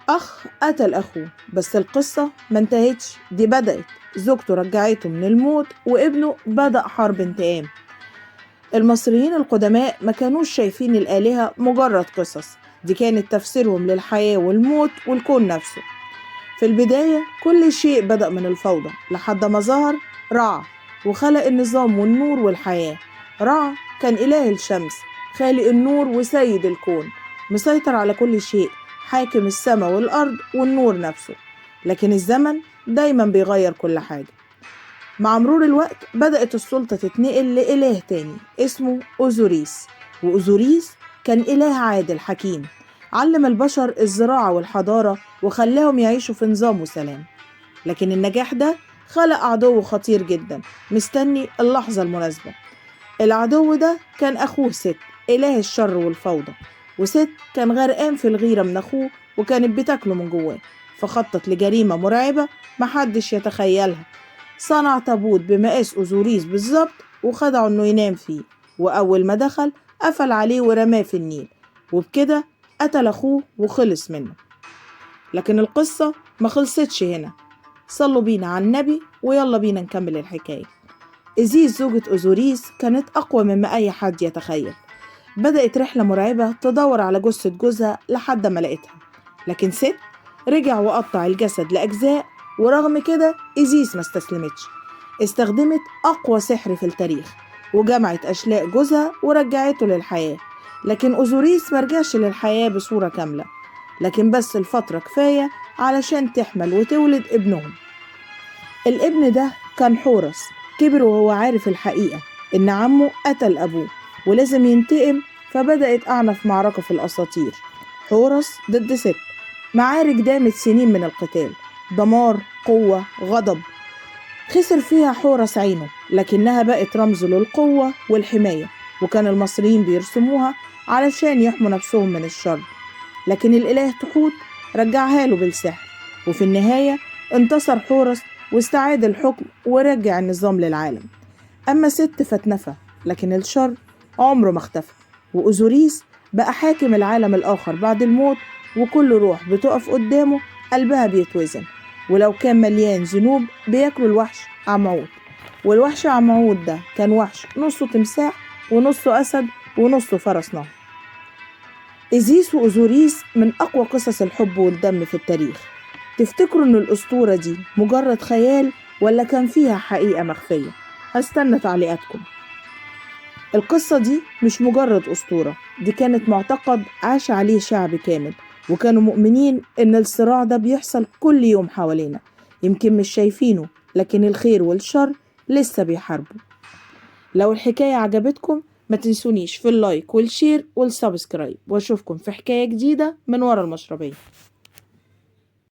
أخ قتل أخوه، بس القصة ما انتهتش، دي بدأت. زوجته رجعته من الموت وابنه بدأ حرب انتقام. المصريين القدماء ما كانوش شايفين الآلهة مجرد قصص، دي كانت تفسيرهم للحياة والموت والكون نفسه. في البداية كل شيء بدأ من الفوضى لحد ما ظهر رع وخلق النظام والنور والحياة. رع كان إله الشمس، خالق النور وسيد الكون، مسيطر على كل شيء، حاكم السماء والأرض والنور نفسه. لكن الزمن دايما بيغير كل حاجة. مع مرور الوقت بدأت السلطة تتنقل لإله تاني اسمه أوزوريس. وأوزوريس كان إله عادل حكيم، علم البشر الزراعة والحضارة وخلاهم يعيشوا في نظام وسلام. لكن النجاح ده خلق عدو خطير جدا مستني اللحظة المناسبة. العدو ده كان أخوه ست، إله الشر والفوضى. وست كان غرقان في الغيرة من أخوه وكانت بتاكله من جواه، فخطط لجريمة مرعبة محدش يتخيلها. صنع تابوت بمقاس أوزوريس بالظبط وخدعه إنه ينام فيه، وأول ما دخل قفل عليه ورماه في النيل، وبكده قتل أخوه وخلص منه. لكن القصة ما خلصتش هنا، صلوا بينا على النبي ويلا بينا نكمل الحكاية. إزيس زوجة أوزوريس كانت أقوى مما أي حد يتخيل. بدأت رحلة مرعبة تدور على جثة جوزها لحد ما لقيتها، لكن ست رجع وقطع الجسد لأجزاء، ورغم كده إزيس ما استسلمتش. استخدمت أقوى سحر في التاريخ وجمعت أشلاء جوزها ورجعته للحياة. لكن أوزوريس مرجعش للحياة بصورة كاملة، لكن بس الفترة كفاية علشان تحمل وتولد ابنهم. الابن ده كان حورس، كبر وهو عارف الحقيقة إن عمه قتل أبوه ولازم ينتقم، فبدأت أعنف معركة في الأساطير، حورس ضد ست. معارك دامت سنين من القتال، دمار، قوة، غضب. خسر فيها حورس عينه، لكنها بقت رمز للقوة والحماية، وكان المصريين بيرسموها علشان يحموا نفسهم من الشر. لكن الإله تحوت رجعها له بالسحر، وفي النهاية انتصر حورس واستعاد الحكم ورجع النظام للعالم. أما ست فاتنفى، لكن الشر عمره ما اختفى، وأوزوريس بقى حاكم العالم الآخر بعد الموت، وكل روح بتقف قدامه قلبها بيتوزن، ولو كان مليان ذنوب بياكلوا الوحش عمعود. والوحش عمعود ده كان وحش نصه تمساح ونصه أسد ونصه فرس نهر. إزيس وأوزوريس من أقوى قصص الحب والدم في التاريخ. تفتكروا إن الأسطورة دي مجرد خيال ولا كان فيها حقيقة مخفية؟ هستنى تعليقاتكم. القصة دي مش مجرد أسطورة، دي كانت معتقد عاش عليه شعب كامل، وكانوا مؤمنين إن الصراع ده بيحصل كل يوم حوالينا، يمكن مش شايفينه، لكن الخير والشر لسه بيحاربوا. لو الحكاية عجبتكم ما تنسونيش في اللايك والشير والسبسكرايب، واشوفكم في حكاية جديدة من ورا المشربية.